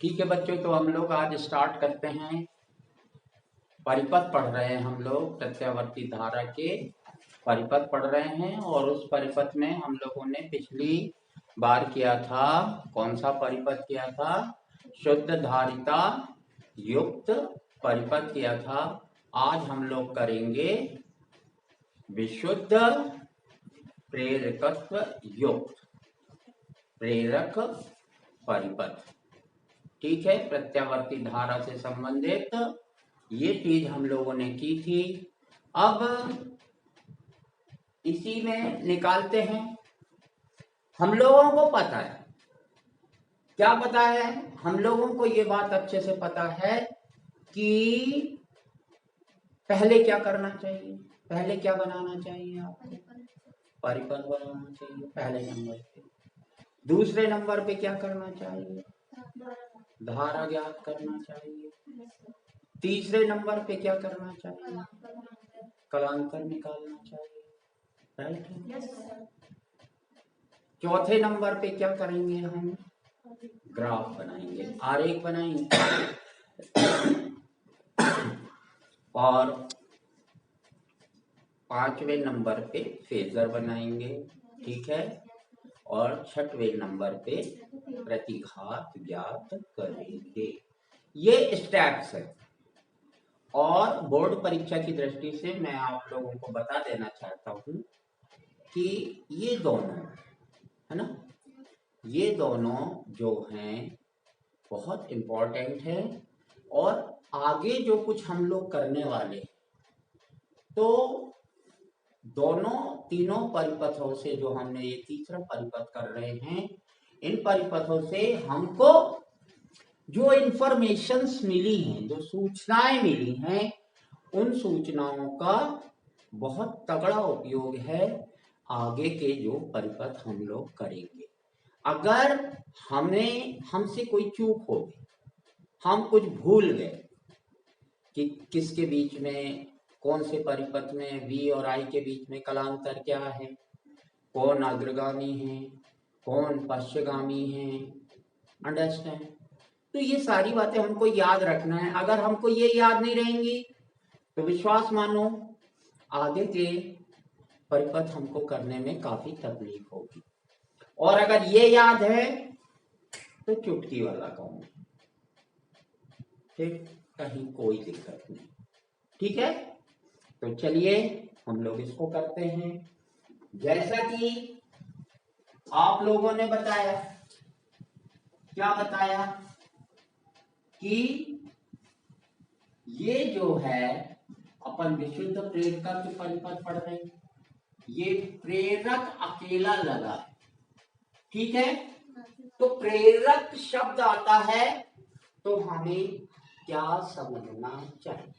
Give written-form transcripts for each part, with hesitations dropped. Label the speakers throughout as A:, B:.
A: ठीक है बच्चों, तो हम लोग आज स्टार्ट करते हैं। परिपथ पढ़ रहे हैं हम लोग, प्रत्यावर्ती धारा के परिपथ पढ़ रहे हैं। और उस परिपथ में हम लोगों ने पिछली बार किया था, कौन सा परिपथ किया था? शुद्ध धारिता युक्त परिपथ किया था। आज हम लोग करेंगे विशुद्ध प्रेरकत्व युक्त प्रेरक परिपथ। ठीक है, प्रत्यावर्ती धारा से संबंधित ये चीज हम लोगों ने की थी। अब इसी में निकालते हैं। हम लोगों को पता है, क्या पता है? हम लोगों को ये बात अच्छे से पता है कि पहले क्या करना चाहिए, पहले क्या बनाना चाहिए आपको? परिपथ बनाना चाहिए पहले नंबर पे। दूसरे नंबर पे क्या करना चाहिए? धारा ज्ञात करना चाहिए। तीसरे नंबर पे क्या करना चाहिए? कलांतर निकालना चाहिए, राइट? चौथे नंबर पे क्या करेंगे हम? ग्राफ बनाएंगे, आरेख बनाएंगे। और पांचवें नंबर पे फेजर बनाएंगे, ठीक है। और छठवें नंबर पे प्रतिघात ज्ञात करेंगे। ये स्टेप्स है। और बोर्ड परीक्षा की दृष्टि से मैं आप लोगों को बता देना चाहता हूं कि ये दोनों है ना, ये दोनों जो हैं बहुत इम्पोर्टेंट है। और आगे जो कुछ हम लोग करने वाले, तो दोनों तीनों परिपथों से, जो हमने ये तीसरा परिपथ कर रहे हैं, इन परिपथों से हमको जो इंफॉर्मेशंस मिली हैं, जो सूचनाएं मिली हैं, उन सूचनाओं का बहुत तगड़ा उपयोग है आगे के जो परिपथ हम लोग करेंगे। अगर हमसे कोई चूक हो गई, हम कुछ भूल गए कि किसके बीच में, कौन से परिपथ में V और I के बीच में कलांतर क्या है, कौन अग्रगामी है, कौन पश्चगामी है, अंडरस्टैंड? तो ये सारी बातें हमको याद रखना है। अगर हमको ये याद नहीं रहेंगी तो विश्वास मानो आगे के परिपथ हमको करने में काफी तकलीफ होगी। और अगर ये याद है तो चुटकी वाला काम, फिर कहीं कोई दिक्कत नहीं। ठीक है, तो चलिए हम लोग इसको करते हैं। जैसा कि आप लोगों ने बताया, क्या बताया कि ये जो है अपन विशुद्ध प्रेरक के परिपथ पढ़ रहे हैं, ये प्रेरक अकेला लगा है, ठीक है। तो प्रेरक शब्द आता है तो हमें क्या समझना चाहिए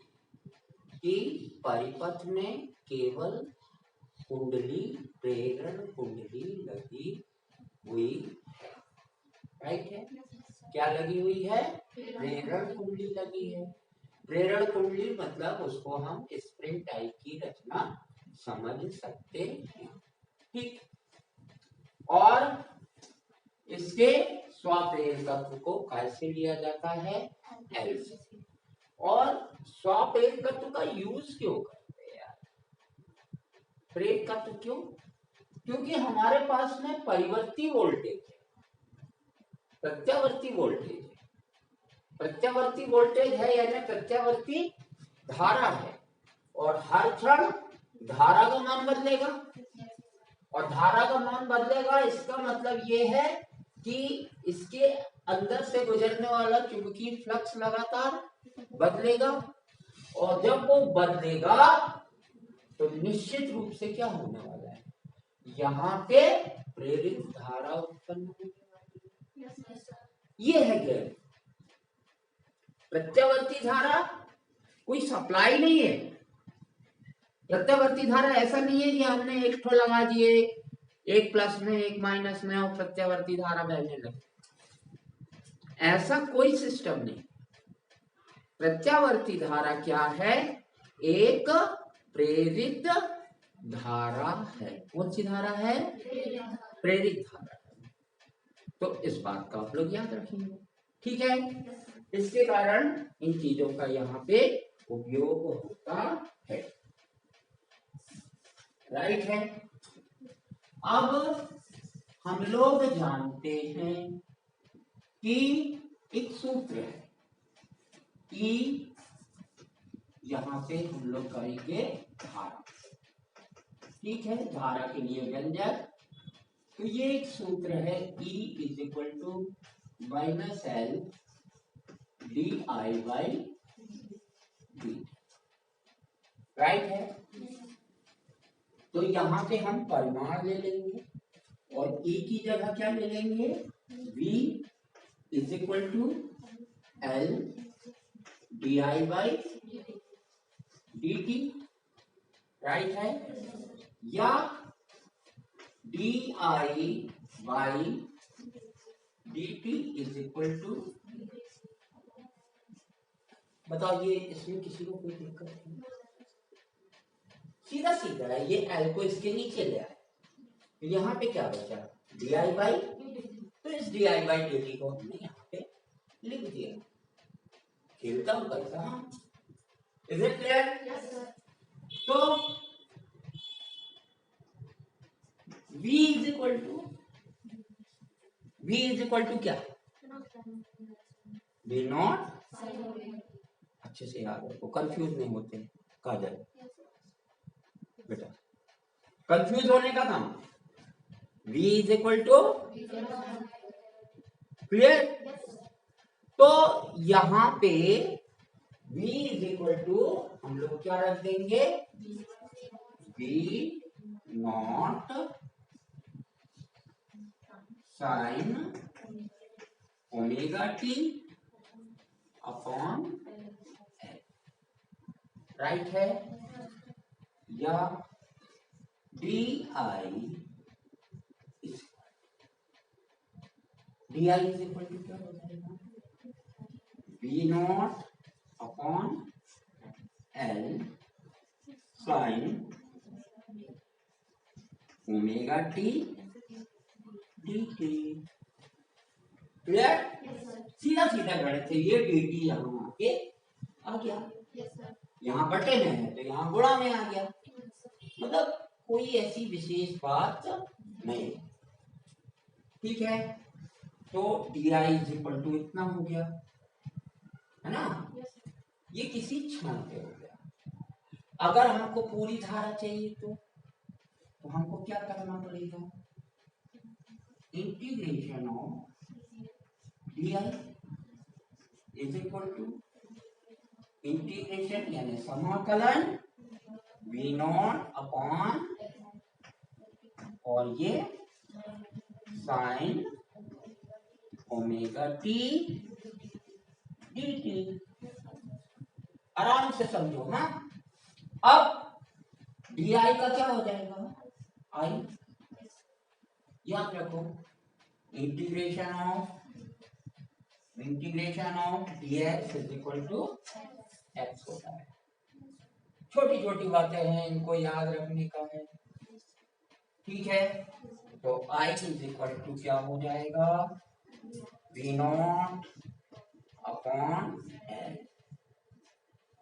A: कि परिपथ में केवल कुंडली, प्रेरण कुंडली लगी हुई है, राइट है? क्या लगी हुई है? प्रेरण कुंडली लगी है। प्रेरण कुंडली मतलब उसको हम स्प्रिंग टाइप की रचना समझ सकते हैं, ठीक। और इसके स्वप्रेरकत्व को कैसे लिया जाता है? L से। और स्वप्रेरकत्व का यूज क्यों करते हैं यार? प्रेरकत्व क्यों? क्योंकि हमारे पास में परिवर्ती वोल्टेज है, प्रत्यावर्ती वोल्टेज है। प्रत्यावर्ती वोल्टेज है यानी प्रत्यावर्ती धारा है। और हर क्षण धारा का मान बदलेगा। और धारा का मान बदलेगा, इसका मतलब ये है कि इसके अंदर से गुजरने वाला चुंबकीय फ्लक्स लगातार बदलेगा। और जब वो बदलेगा तो निश्चित रूप से क्या होने वाला है? यहाँ पे प्रेरित धारा उत्पन्न होने वाली है। ये है क्या? प्रत्यावर्ती धारा कोई सप्लाई नहीं है। प्रत्यावर्ती धारा ऐसा नहीं है कि हमने एक ठो लगा दिए, एक प्लस में एक माइनस में और प्रत्यावर्ती धारा बहने लगे, ऐसा कोई सिस्टम नहीं। प्रत्यावर्ती धारा क्या है? एक प्रेरित धारा है। कौन सी धारा है? प्रेरित धारा। तो इस बात का आप लोग याद रखेंगे। ठीक है, इसके कारण इन चीजों का यहाँ पे उपयोग होता है। राइट है। अब हम लोग जानते हैं कि एक सूत्र है कि यहाँ पे हम लोग करेंगे धारा। ठीक है, धारा के लिए व्यंजक, तो ये एक सूत्र है E is equal to minus l d i by d. Right है। तो यहाँ पे हम परिमाण ले लेंगे और E की जगह क्या ले लेंगे, V is equal to l d i by D t. Right है। या d i by D t is equal to, बताइए इसमें किसी को कोई दिक्कत नहीं, सीधा सीधा है। ये एल को इसके नीचे ले आए, यहाँ पे क्या बचा, डी आई बाई, तो इस D i by D T को हमने यहाँ पे लिख दिया। खेलता हूँ करता हूँ। Is it clear? तो v इज इक्वल टू क्या, v नॉट, अच्छे से याद रखो, कंफ्यूज नहीं होते काजल बेटा, कंफ्यूज होने का काम। v is equal to, clear? तो यहां पे v इज इक्वल टू हम लोग क्या रख देंगे, v nought sine omega t upon l. Right है। या d i is equal to क्या हो जाएगा, b nought upon l sine omega t d t. Clear? सीधा सीधा गणित है ये। डी टी यहाँ आके आ गया, यहाँ बटे में है तो यहाँ गुणा में आ गया, मतलब कोई ऐसी विशेष बात नहीं। ठीक है, तो d i is equal to इतना हो गया, है ना? ये किसी क्षण पे हो गया। अगर हमको पूरी धारा चाहिए तो हमको क्या करना पड़ेगा, integration of d i is equal to integration यानी समाकलन वी नॉट अपॉन, और ये sine omega t d t. आराम से समझो ना। अब डी आई का क्या हो जाएगा, आई, याद रखो, integration of d x is equal to x होता है। छोटी छोटी बातें हैं, इनको याद रखने का है। ठीक है, तो आई इज इक्वल टू क्या हो जाएगा, वी नॉट अपॉन एल।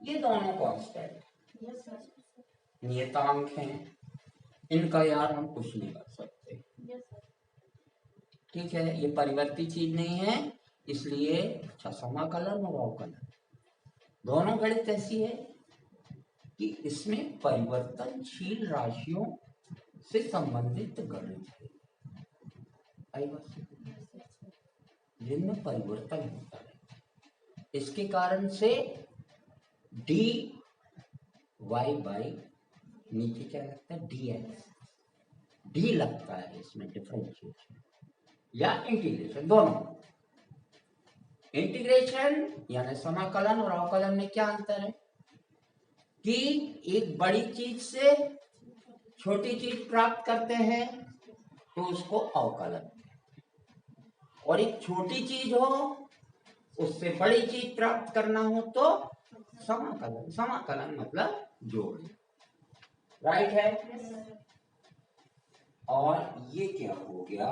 A: ये दोनों कांस्टेंट नियतांक हैं, इनका यार हम कुछ नहीं कर सकते। ठीक है, ये परिवर्तित चीज नहीं है, इसलिए अच्छा समाकलन और अवकलन दोनों गणित ऐसी है कि इसमें परिवर्तनशील राशियों से संबंधित गणित है, जिनमें परिवर्तन होता है। इसके कारण से डी वाई बाई नीचे क्या लगता है, डी एक्स, डी लगता है इसमें डिफरेंशिएशन या इंटीग्रेशन दोनों। इंटीग्रेशन यानी समाकलन और अवकलन में क्या अंतर है कि एक बड़ी चीज से छोटी चीज प्राप्त करते हैं तो उसको अवकलन, और एक छोटी चीज हो उससे बड़ी चीज प्राप्त करना हो तो समाकलन। समाकलन मतलब जोड़। राइट है। और ये क्या हो गया,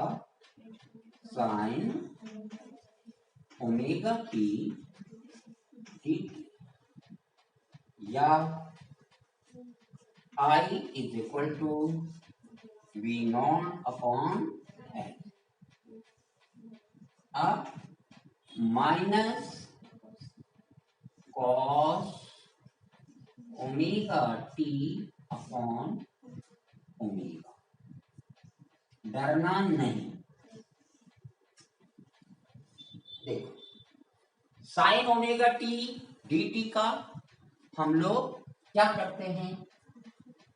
A: साइन ओमेगा टी डी या I is equal to we not upon l minus cos omega t upon omega. डरना नहीं। देखो sine omega t d t का हम लोग क्या करते हैं,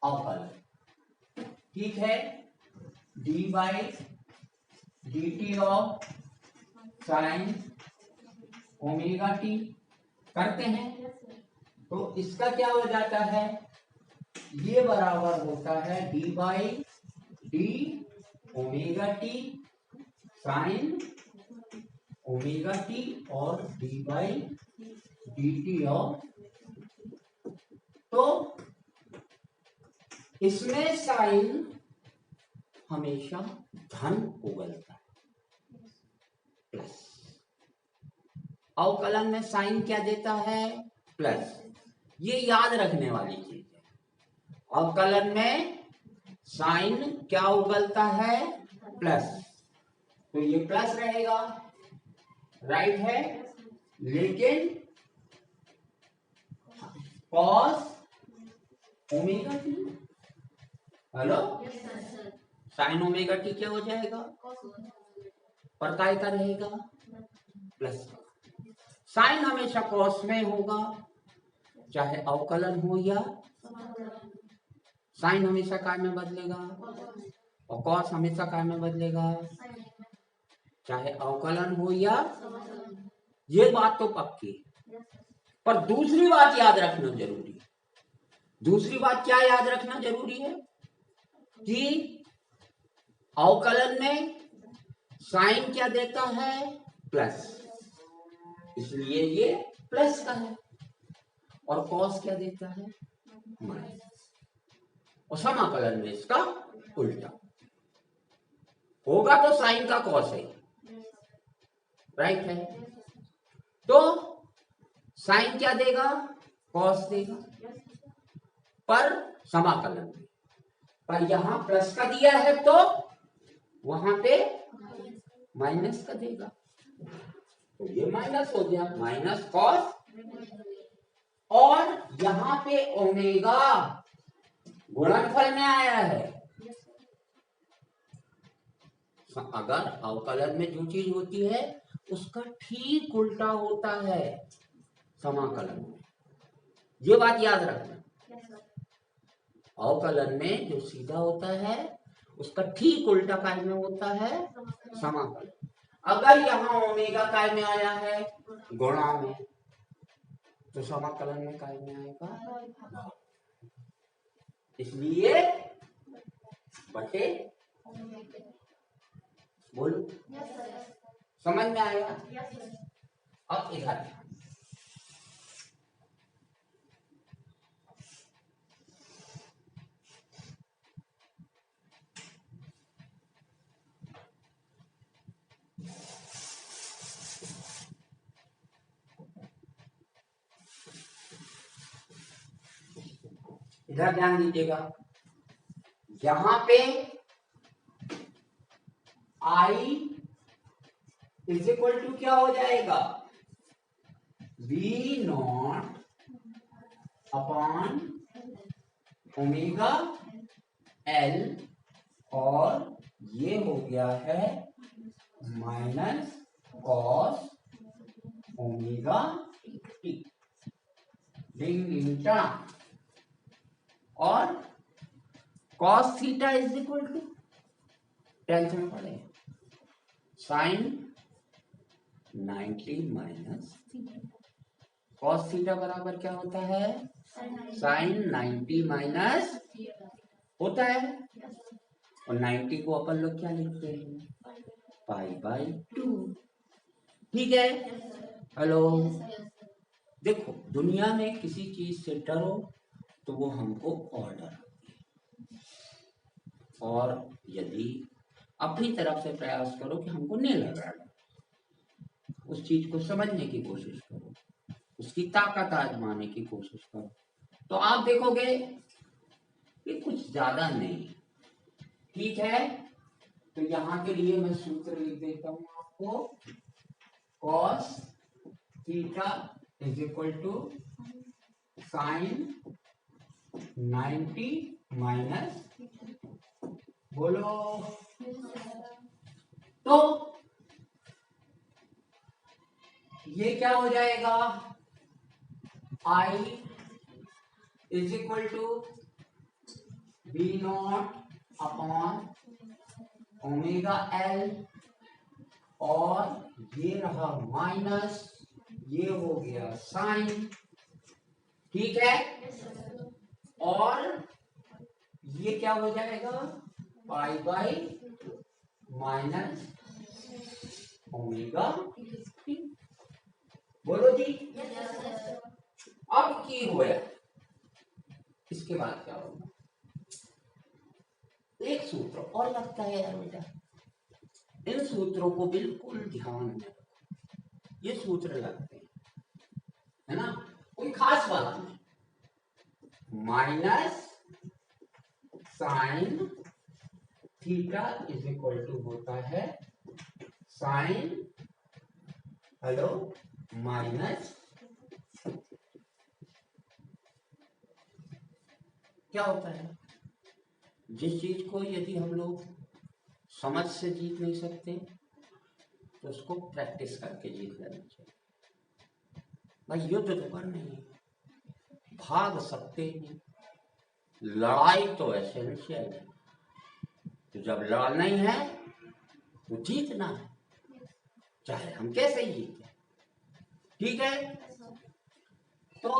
A: अवकलन। ठीक है, D by D T of sine omega t करते हैं, तो इसका क्या हो जाता है, ये बराबर होता है D by D omega T sine omega T और D by D T of. तो इसमें साइन हमेशा धन उगलता है, प्लस। अवकलन में साइन क्या देता है, प्लस। ये याद रखने वाली चीज है। अवकलन में साइन क्या उगलता है, प्लस, तो ये प्लस रहेगा, राइट है। लेकिन cos omega T, hello, sign omega T क्या हो जाएगा, पर काय का रहेगा, प्लस। साइन हमेशा कॉस में होगा, चाहे अवकलन हो या साइन हमेशा काय में बदलेगा, और कॉस हमेशा काय में बदलेगा, चाहे अवकलन हो या। ये बात तो पक्की, पर दूसरी बात याद रखना जरूरी है। दूसरी बात क्या याद रखना जरूरी है कि अवकलन में साइन क्या देता है, प्लस, इसलिए ये प्लस का है, और कॉस क्या देता है, माइनस। और समाकलन में इसका उल्टा होगा, तो साइन का कॉस है, राइट है। तो साइन क्या देगा, कॉस देगा, पर समाकलन में। पर यहां प्लस का दिया है तो वहां पे माइनस का देगा, तो ये माइनस हो गया, माइनस कॉस। और यहां पे ओमेगा गुणनफल में आया है। अगर अवकलन में जो चीज होती है उसका ठीक उल्टा होता है समाकलन में, ये बात याद रखना। अवकलन में जो सीधा होता है उसका ठीक उल्टा काय में होता है, समाकलन। अगर यहाँ ओमेगा काय में आया है, गुणा में, तो समाकलन में काय में आएगा, इसलिए बटे। बोलो, समझ में आएगा। अब इधर इधर ध्यान दीजिएगा, यहां पे I इज इक्वल टू क्या हो जाएगा, we not upon omega L, और ये हो गया है माइनस कॉस ओमेगा टी डिंग, और cos theta is equal to, tension पड़े, sine 90 minus theta. Cos theta बराबर क्या होता है, साइन 90 माइनस होता है, और 90 को अपन लोग क्या लिखते हैं, पाई बाई 2। ठीक है, हेलो। देखो, दुनिया में किसी चीज से डरो तो वो हमको और डराती है, और यदि अपनी तरफ से प्रयास करो कि हमको नहीं लगा, उस चीज को समझने की कोशिश करो, उसकी ताकत आजमाने की कोशिश करो, तो आप देखोगे कि कुछ ज्यादा नहीं। ठीक है, तो यहां के लिए मैं सूत्र लिख देता हूं आपको, cos theta is equal to sine 90 minus, बोलो, तो ये क्या हो जाएगा, I is equal to b nought upon omega L, और ये रहा माइनस, ये हो गया साइन। ठीक है, और ये क्या हो जाएगा, pi by minus omega T. बोलो जी। अब की हुआ, इसके बाद क्या होगा, एक सूत्र और लगता है यार बेटा, इन सूत्रों को बिल्कुल ध्यान में रखो, ये सूत्र लगते हैं, है ना, कोई खास बात नहीं। Minus sine theta is equal to होता है साइन, हेलो, माइनस, क्या होता है, जिस चीज को यदि हम लोग समझ से जीत नहीं सकते तो उसको प्रैक्टिस करके जीत लेना चाहिए। भाई युद्ध तो करना ही है, भाग सकते नहीं, लड़ाई तो एसेंशियल है, तो जब लड़ना ही है तो जीतना है, चाहे हम कैसे ही जीते। ठीक है, तो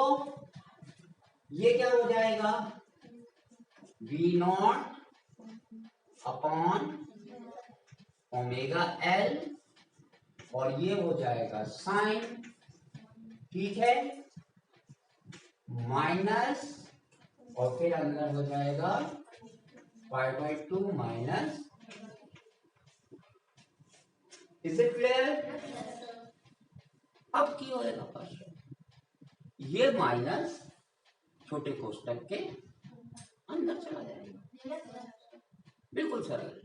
A: ये क्या हो जाएगा, we not upon omega L, और ये हो जाएगा साइन, ठीक है, माइनस, और फिर अंदर हो जाएगा पाई by 2 minus. Is it clear? अब क्या होएगा पास, ये माइनस छोटे कोष्टक के अंदर चला जाएगा, बिल्कुल सरल।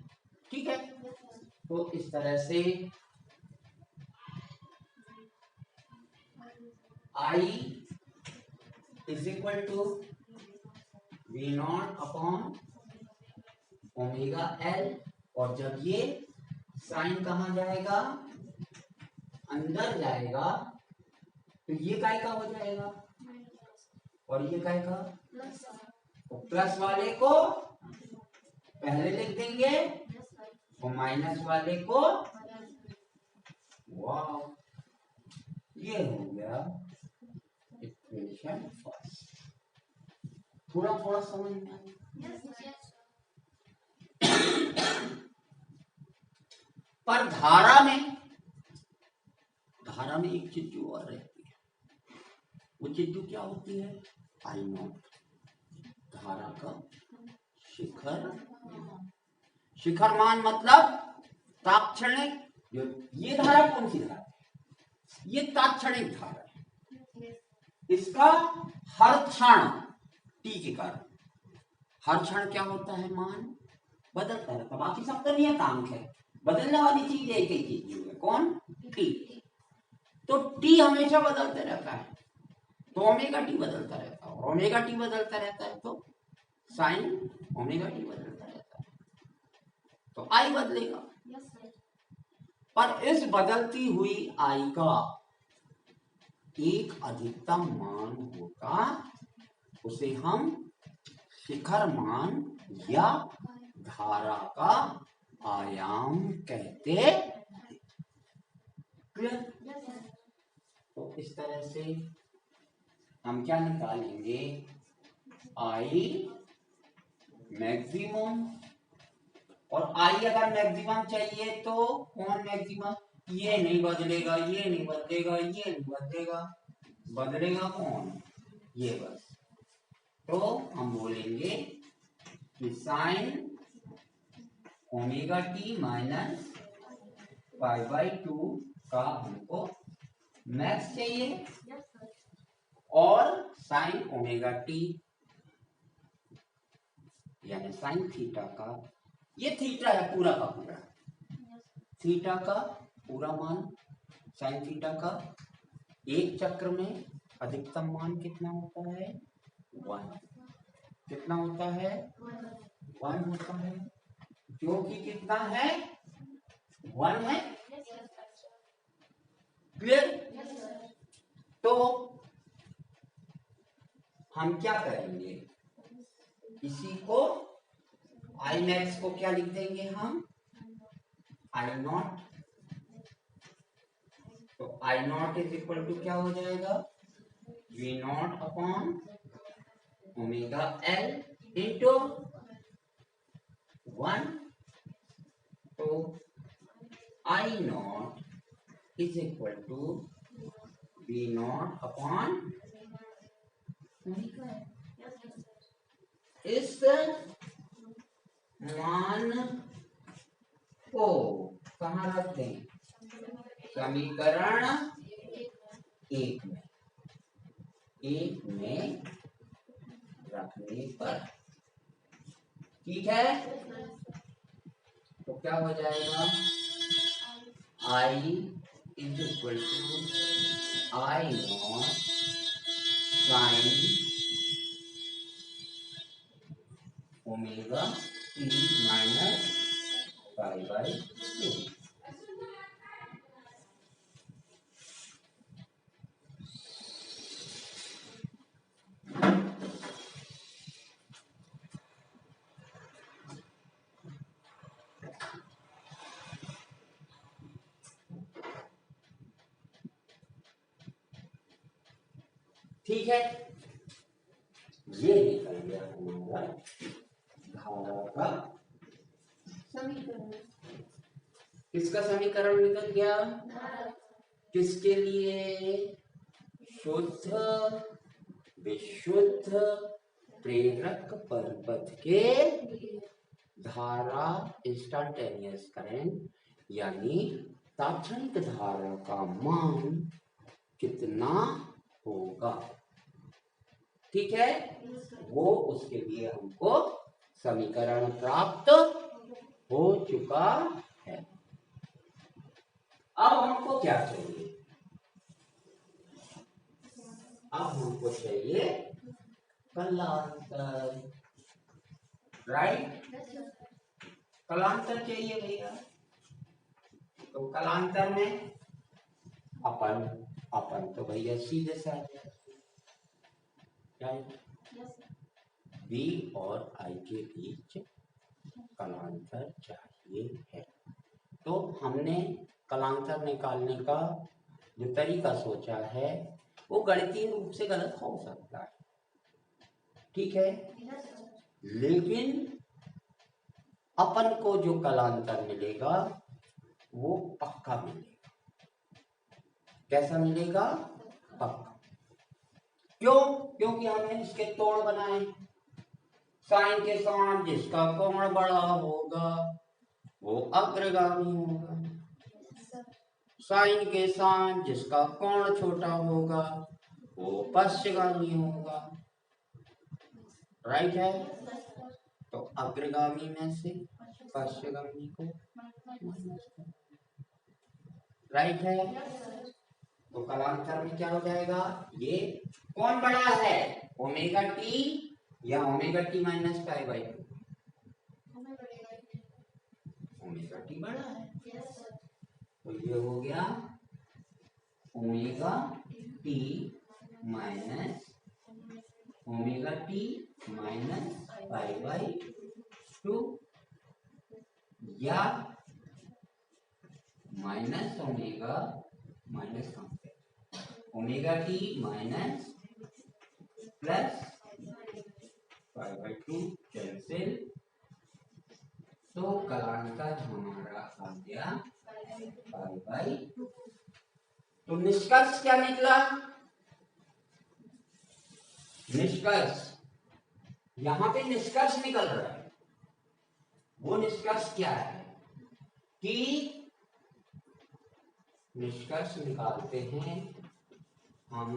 A: ठीक है, तो इस तरह से I is equal to we not upon omega L, और जब ये साइन कहाँ जाएगा, अंदर जाएगा, तो ये काय का हो जाएगा, और ये काय का, तो प्लस वाले को पहले लिख देंगे और माइनस वाले को, वाह, ये हो गया इक्वेशन फर्स्ट। थोड़ा थोड़ा समझ में आया, पर धारा में एक चीज और रहती है, वो चीज क्या होती है, आई नॉट, धारा का शिखर, शिखर मान मतलब तात्क्षणिक, जो ये धारा कौन सी धारा, ये तात्क्षणिक धारा है, इसका हर क्षण टी के कारण, हर क्षण क्या होता है, मान बदलता रहता, बाकी सब तो नियतांक है, बदलने वाली चीज एक ही चीज है, कौन, टी। तो टी हमेशा बदलते रहता है, तो ओमेगा टी बदलता रहता है, और ओमेगा टी बदलता रहता है तो साइन ओमेगा टी बदलता रहता है, तो आई बदलेगा। पर इस बदलती हुई आई का एक अधिकतम मान होगा, उसे हम शिखर मान या धारा का आयाम कहते हैं। तो इस तरह से हम क्या निकालेंगे, आई मैक्सिमम, और आई अगर मैक्सिमम चाहिए तो कौन मैक्सिमम, ये नहीं बदलेगा, ये नहीं बदलेगा, ये नहीं बदलेगा, बदलेगा कौन, ये बस। तो हम बोलेंगे कि sign omega T minus pi by 2 का हमको मैक्स चाहिए और साइन ओमेगा टी यानी साइन थीटा का, ये थीटा है पूरा का पूरा, थीटा का पूरा मान साइन थीटा का एक चक्र में अधिकतम मान कितना होता है 1, कितना होता है 1 होता है, जो कि कितना है 1 है। क्लियर? तो हम क्या करेंगे, इसी को आई मैक्स को क्या लिख देंगे हम आई नॉट, तो I naught is equal to क्या हो जाएगा we not upon omega L into 1, तो I naught is equal to we not upon इस मान को कहाँ रखते हैं, समीकरण एक में रखने पर, ठीक है। तो क्या हो जाएगा I is equal to I naught sine omega T minus pi by 2। ठीक है, ये निकल गया हमारा धारा का समीकरण। किसका समीकरण निकल गया, किसके लिए, शुद्ध विशुद्ध प्रेरक परिपथ के धारा इंस्टैन्टेनियस करंट यानी तात्क्षणिक धारा का मान कितना होगा, ठीक है। वो उसके लिए हमको समीकरण प्राप्त हो चुका है। अब हमको क्या चाहिए, अब हमको चाहिए कलांतर, राइट, कलांतर चाहिए भैया। तो कलांतर में अपन तो भैया सीधे साधे बी और आई के बीच कलांतर चाहिए है। तो हमने कलांतर निकालने का जो तरीका सोचा है वो गणितीय रूप से गलत हो सकता है, ठीक है, लेकिन अपन को जो कलांतर मिलेगा वो पक्का मिलेगा। कैसा मिलेगा, पक्का। क्यों, क्योंकि हमने इसके तोड़ बनाए, साइन के साथ जिसका कोण बड़ा होगा वो अग्रगामी होगा, साइन के साथ जिसका कोण छोटा होगा वो पश्चगामी होगा, राइट है। तो अग्रगामी में से पश्चगामी को माइनस, राइट है। तो कलांतर में क्या हो जाएगा, ये कौन बड़ा है ओमेगा टी या omega T minus pi by 2, omega T बड़ा है, तो ये हो गया omega T minus pi by 2 या minus omega T minus plus pi by 2 cancel, तो कलांतर हमारा आ गया पाई बाई 2। तो निष्कर्ष क्या निकला, निष्कर्ष यहां पे निष्कर्ष निकल रहा है, वो निष्कर्ष क्या है कि निष्कर्ष निकालते हैं हम।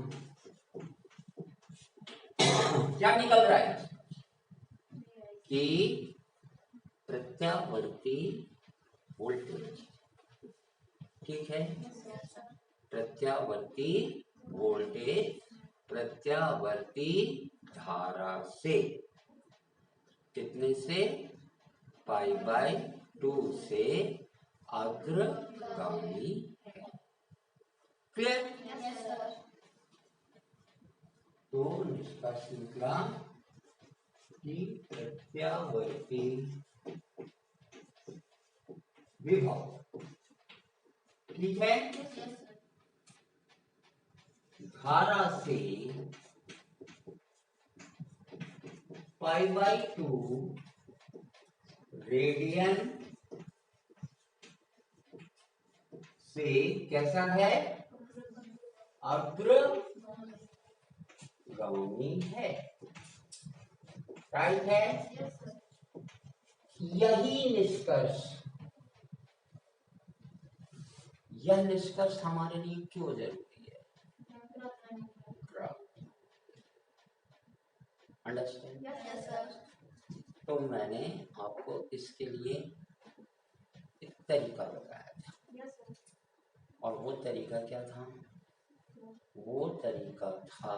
A: क्या निकल रहा है कि प्रत्यावर्ती वोल्टेज, ठीक है, प्रत्यावर्ती वोल्टेज प्रत्यावर्ती धारा से कितने से, π/2 से अग्रगामी है। क्लियर? तो निष्कर्ष निकला कि प्रत्यावर्ती विभव, ठीक है, धारा से π/2 रेडियन से कैसा है, अग्रगामी है। राइट है? यही निष्कर्ष, यह निष्कर्ष हमारे लिए क्यों जरूरी है? अंडरस्टैंड? तो मैंने आपको इसके लिए एक तरीका बताया था, और वो तरीका क्या था? वो तरीका था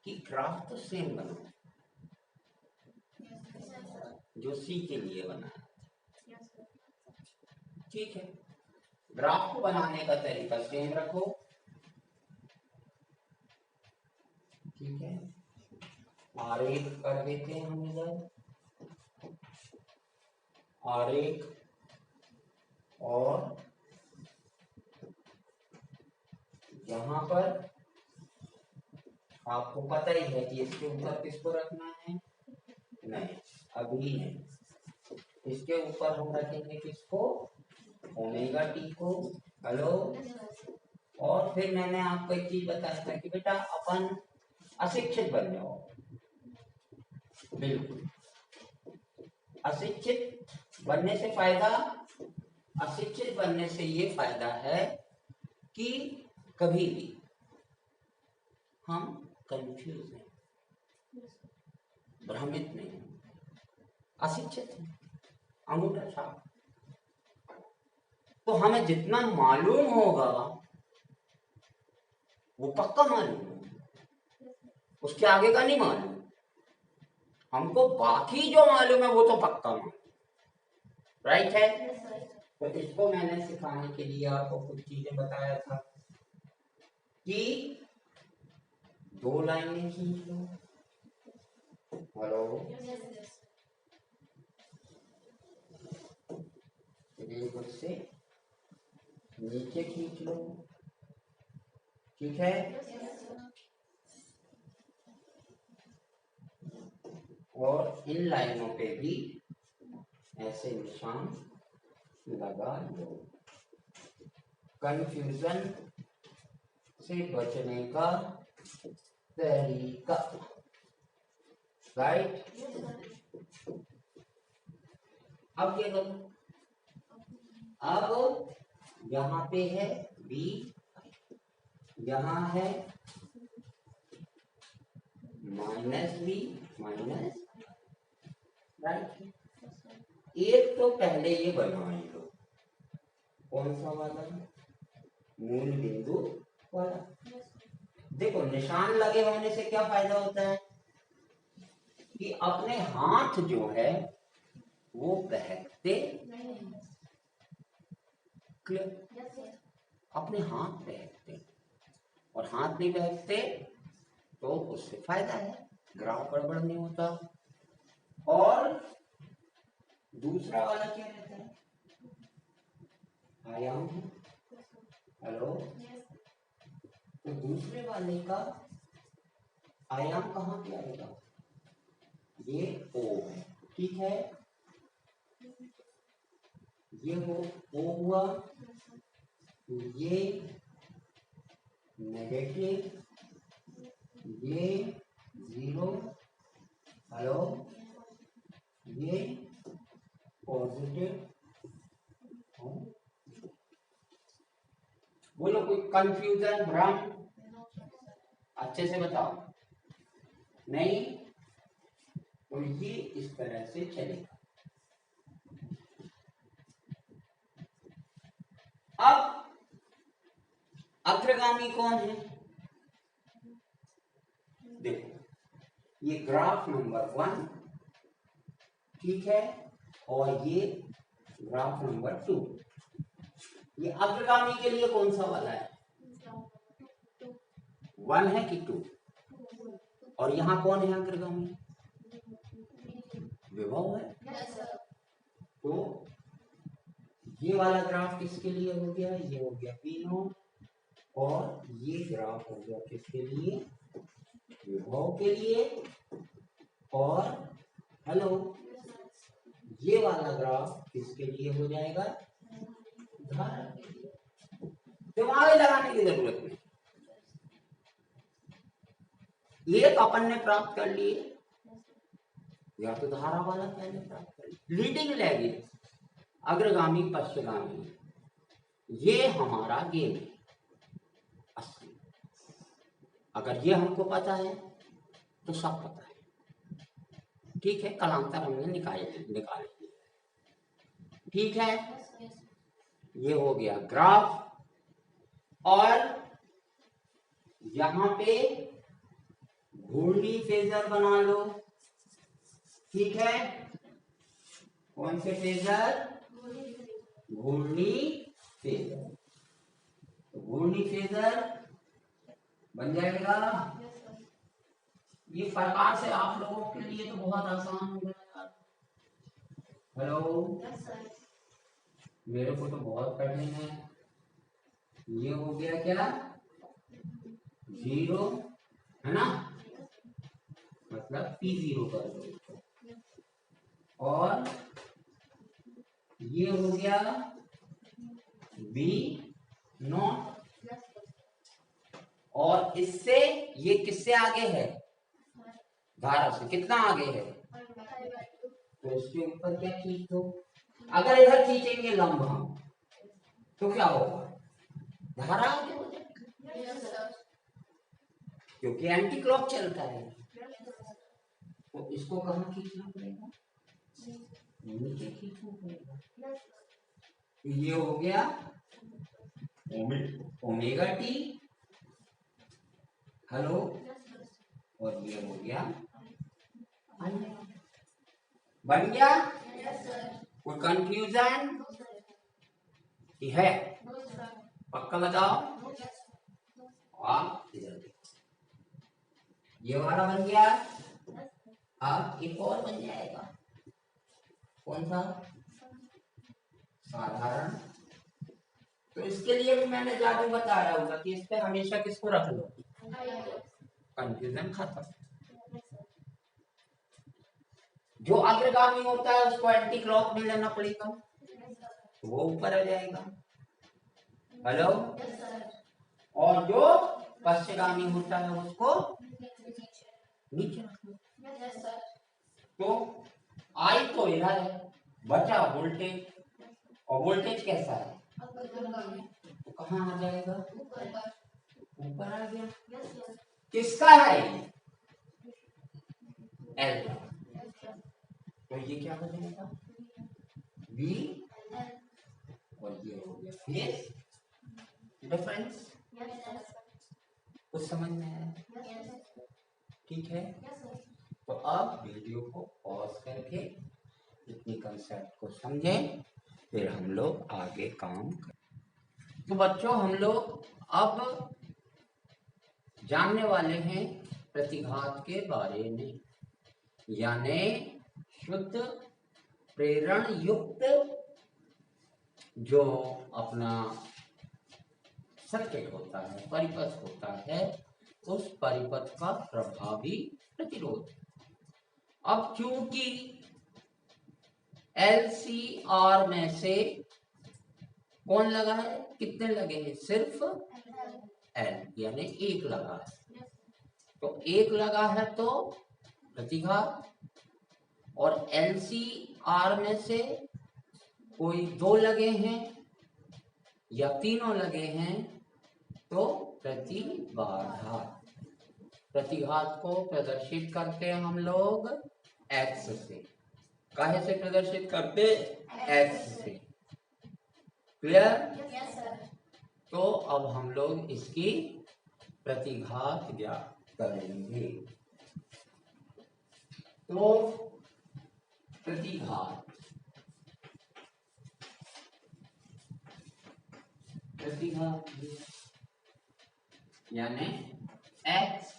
A: कि ग्राफ तो सेम बनाओ जो सी के लिए बनाया, ठीक है, ग्राफ को बनाने का तरीका सेम रखो, ठीक है। आरेख कर देते हैं हम इधर, आरेख, और यहाँ पर आपको पता ही है कि इसके ऊपर किसको रखना है, नहीं अभी नहीं, इसके ऊपर हम रखेंगे किसको, ओमेगा टी को। हेलो? और फिर मैंने आपको एक चीज बताया था कि बेटा अपन अशिक्षित बन जाओ, बिल्कुल अशिक्षित बनने से फायदा, अशिक्षित बनने से ये फायदा है कि कभी भी हम कंफ्यूज नहीं, भ्रमित नहीं, अशिक्षित हैं, अंगूठा छाप। तो हमें जितना मालूम होगा वो पक्का मालूम होगा, उसके आगे का नहीं मालूम। हमको बाकी जो मालूम है वो तो पक्का मालूम, राइट है? तो इसको मैंने सिखाने के लिए आपको कुछ चीजें बताया था कि दो लाइनें खींच लो। हेलो? बिल्कुल से नीचे खींच लो, ठीक है, और इन लाइनों पे भी ऐसे निशान लगा लो। कंफ्यूजन से बचने का तरीका, राइट? अब क्या करो, अब यहाँ पे है बी, यहाँ है -b माइनस, राइट? एक तो पहले ये बनवा लो, कौन सा वाला, मूल बिंदु वाला। देखो निशान लगे होने से क्या फायदा होता है कि अपने हाथ जो है वो बहकते, क्लियर? अपने हाथ बहकते, और हाथ नहीं बहकते तो उससे फायदा है, ग्राफ गड़बड़ नहीं होता। और दूसरा वाला क्या रहता है, आयाम। हेलो? तो दूसरे वाले का आयाम कहाँ पे आएगा, ये O है, ठीक है, ये हो O हुआ, ये नेगेटिव, ये 0, हेलो, ये पॉजिटिव, कोई कंफ्यूजन, भ्रम? अच्छे से बताओ। नहीं तो ये इस तरह से चलेगा। अब अग्रगामी कौन है? देखो, ये ग्राफ नंबर 1, ठीक है, और ये ग्राफ नंबर 2। ये अग्रगामी के लिए कौन सा वाला है? 1 है कि 2? और यहाँ कौन है अग्रगामी? विभव है। तो ये वाला ग्राफ किसके लिए हो गया? ये हो गया P0, और ये ग्राफ हो गया किसके लिए? विभव के लिए। और हेलो, ये वाला ग्राफ किसके लिए हो जाएगा? धारा के लिए। दिमाग लगाने की जरूरत नहीं, एक अपन ने प्राप्त कर लिए, या तो धारा वाला पहले प्राप्त कर लिया। लीडिंग लैगिंग, अग्रगामी पश्चगामी, ये हमारा गेम है असली। अगर ये हमको पता है तो सब पता है, ठीक है। कालांतर हमने निकाल लिया, ठीक है। ये हो गया ग्राफ, और यहां पे घूर्णी फेजर बना लो, ठीक है। कौन से फेजर? घूर्णी फेजर। तो घूर्णी फेजर बन जाएगा। ये प्रकार से आप लोगों के लिए तो बहुत आसान हो गया। हेलो, मेरे को तो बहुत कठिन है। ये हो गया क्या? 0 है ना, मतलब P0 कर दो। और ये हो गया B0, और इससे ये किससे आगे है? धारा से कितना आगे है? तो इसके ऊपर क्या खींच दो। अगर इधर खींचेंगे लंब हम, तो क्या होगा? धारा आगे हो जाएगी, क्योंकि एंटी क्लॉक चलता है। तो इसको कहाँ खींचना पड़ेगा? नीचे खींचना पड़ेगा। तो ये हो गया ओमेगा टी, हेलो, और ये हो गया बन गया। कोई कंफ्यूजन है? पक्का बताओ। आप इधर देखो, ये वाला बन गया। अब एक और बन जाएगा, कौन सा? साधारण। तो इसके लिए भी मैंने जादू बताया होगा कि इस पे हमेशा किसको रख लो, कंफ्यूजन खत्म। जो अग्रगामी होता है उसको एंटी क्लॉक में लेना पड़ेगा, तो वो ऊपर आ जाएगा। हेलो, और जो पश्चगामी होता है उसको नीचे रखना। तो आई तो इधर है, बचा वोल्टेज, और वोल्टेज कैसा है? तो कहाँ आ जाएगा? ऊपर आ गया। किसका है? एल। तो ये क्या हो जाएगा? बी, और ये हो गया फेज डिफरेंस। कुछ समझ में आया? ठीक है। तो अब वीडियो को पॉज करके इतनी कंसेप्ट को समझें, फिर हम लोग आगे काम करें। तो बच्चों, हम लोग अब जानने वाले हैं प्रतिघात के बारे में, यानी शुद्ध प्रेरण युक्त जो अपना सर्किट होता है, परिपथ होता है, उस परिपथ का प्रभावी प्रतिरोध। अब क्योंकि LCR में से कौन लगा है? कितने लगे हैं? सिर्फ L, यानी एक लगा है। तो एक लगा है तो प्रतिघात, और LCR में से कोई 2 लगे हैं या तीनों लगे हैं तो प्रतिबाधा, प्रतिघात को प्रदर्शित करते हैं हम लोग एक्स से। काहे से प्रदर्शित करते? एक्स से। क्लियर?
B: Yes sir.
A: तो अब हम लोग इसकी प्रतिघात ज्ञात करेंगे। तो प्रतिघात, प्रतिघात यानी x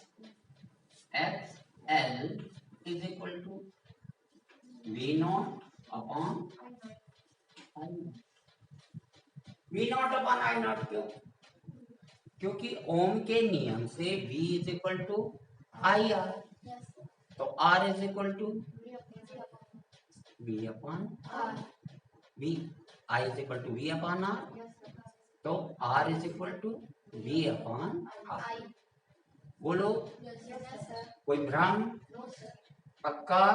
A: x L is equal to we not upon i nought. V not upon i nought क्यों? क्योंकि ओम के नियम से v is equal to i r, तो r is equal to v upon v, i is equal to v upon r, तो r is equal to v upon r। बोलो कोई भ्रम? पक्का?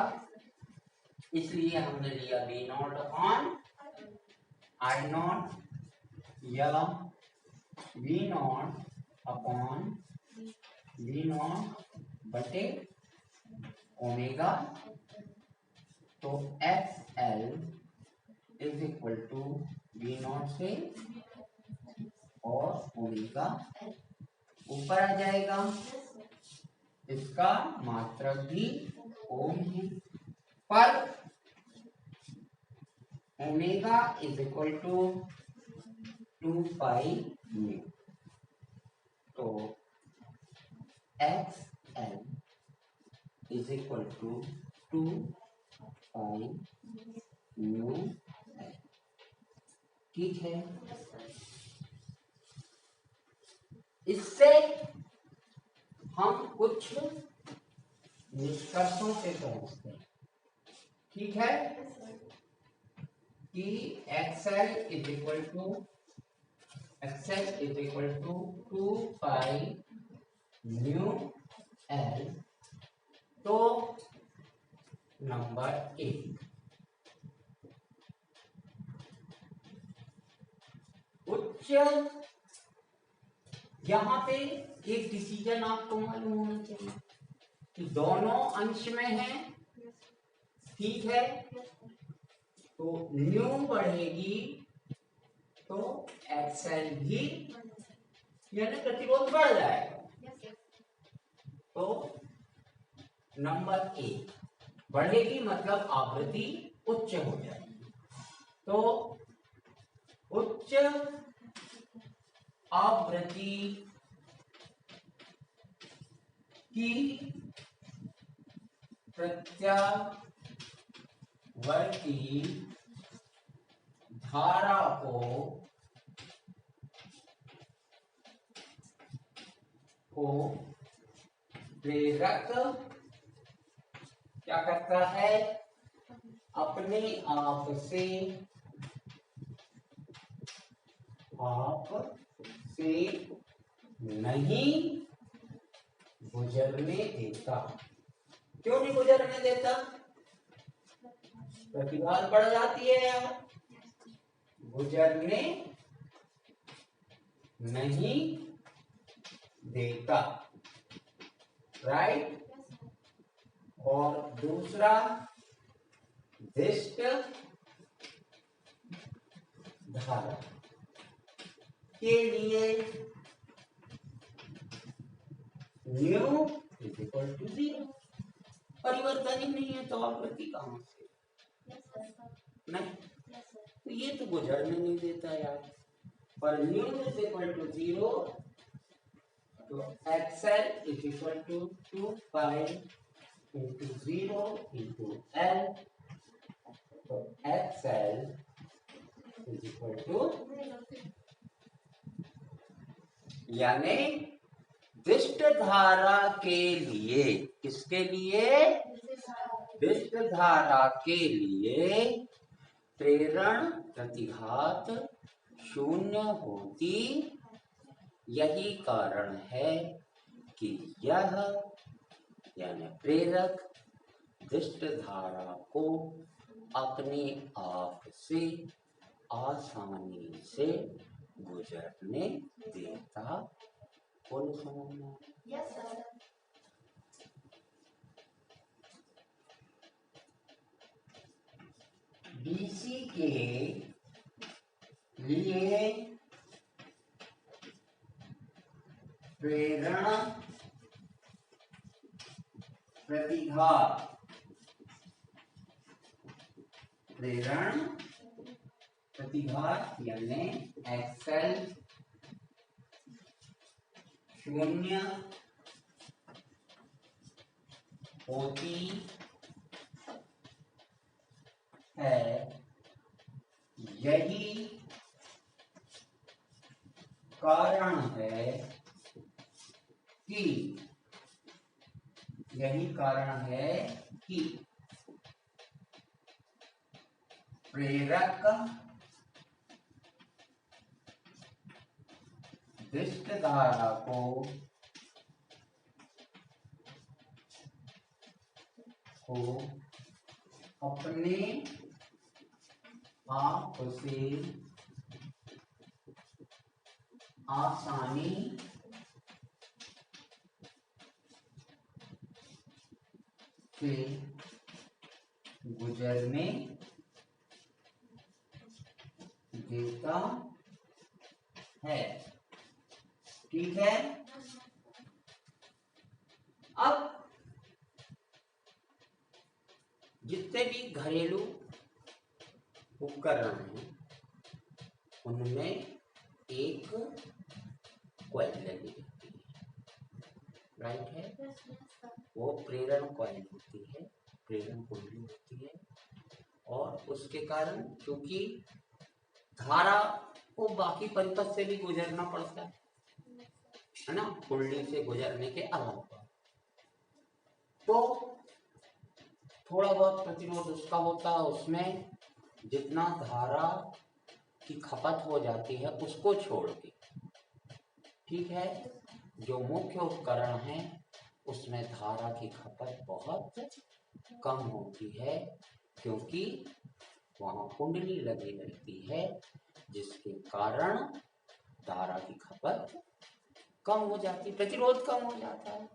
A: इसलिए हमने लिया v nought upon i nought या v nought upon v nought बटे ओमेगा। तो x L is equal to we nought से और ओमेगा ऊपर आ जाएगा। इसका मात्रक भी ओम है, पर omega is equal to 2 pi mu. तो x L is equal to 2 pi mu L. ठीक है? इससे हम कुछ निष्कर्षों पे पहुंचते हैं। ठीक है? कि x l is equal to 2 pi mu l. तो नंबर 1, उच्च, यहां पे एक डिसीजन आपको मालूम होना चाहिए कि दोनों अंश में है। ठीक है? तो न्यू बढ़ेगी तो एक्सएल भी यानी प्रतिरोध बढ़ जाएगा। तो नंबर 1 बढ़ेगी मतलब आवृत्ति उच्च हो जाएगी। तो उच्च आवृत्ति की प्रत्यावर्ती धारा को प्रेरक क्या करता है? अपने आप से नहीं गुजरने देता। क्यों नहीं गुजरने देता? प्रतिघात बढ़ जाती है यार, गुजरने नहीं देता। राइट? और दूसरा दिष्ट धारा के लिए न्यू इज इक्वल टू 0। परिवर्तन ही नहीं है तो आवृत्ति कहां से? नहीं, तो ये तो गुजरने नहीं देता यार। पर न्यू इज इक्वल टू 0, तो x l is equal to 2 pi into 0 into l. तो एक्सएल इज इक्वल टू, यानी दिष्ट धारा के लिए, किसके लिए? दिष्ट धारा के लिए प्रेरण प्रतिघात शून्य होती। यही कारण है कि यह यानी प्रेरक दिष्ट धारा को अपने आप से आसानी से गुजरने देता बोलो समझ में?
B: Yes sir.
A: BC के लिए प्रेरण प्रतिघात यानी एक्सेल 0 होती है। यही कारण है कि प्रेरक विशिष्ट धारा को अपने आप से आसानी से गुजरने देता है। ठीक है। अब जितने भी घरेलू उपकरण हैं उनमें एक कॉइल लगी रहती है, राइट है। वो प्रेरण कॉइल होती है, प्रेरण कुंडली होती है, और उसके कारण क्योंकि धारा को बाकी परिपथ से भी गुजरना पड़ता है ना, कुंडली से गुजरने के अलावा, तो थोड़ा बहुत प्रतिरोध उसका होता है। उसमें जितना धारा की खपत हो जाती है उसको छोड़ के, ठीक है, जो मुख्य उपकरण है उसमें धारा की खपत बहुत कम होती है, क्योंकि वहां कुंडली लगी रहती है, जिसके कारण धारा की खपत कम हो जाती है, प्रतिरोध कम हो जाता है,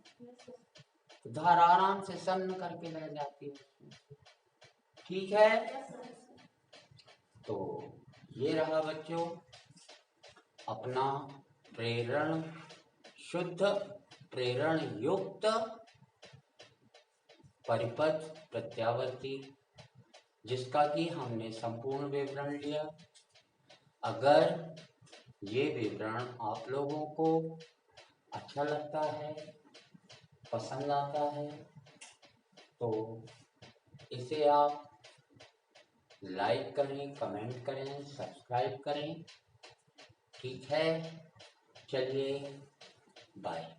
A: तो धारा आराम से सन्न करके रह जाती है। ठीक है। तो ये रहा बच्चों अपना प्रेरण, शुद्ध प्रेरण युक्त परिपथ प्रत्यावर्ती, जिसका कि हमने संपूर्ण विवरण लिया। अगर ये विवरण आप लोगों को अच्छा लगता है, पसंद आता है, तो इसे आप लाइक करें, कमेंट करें, सब्सक्राइब करें। ठीक है, चलिए बाय।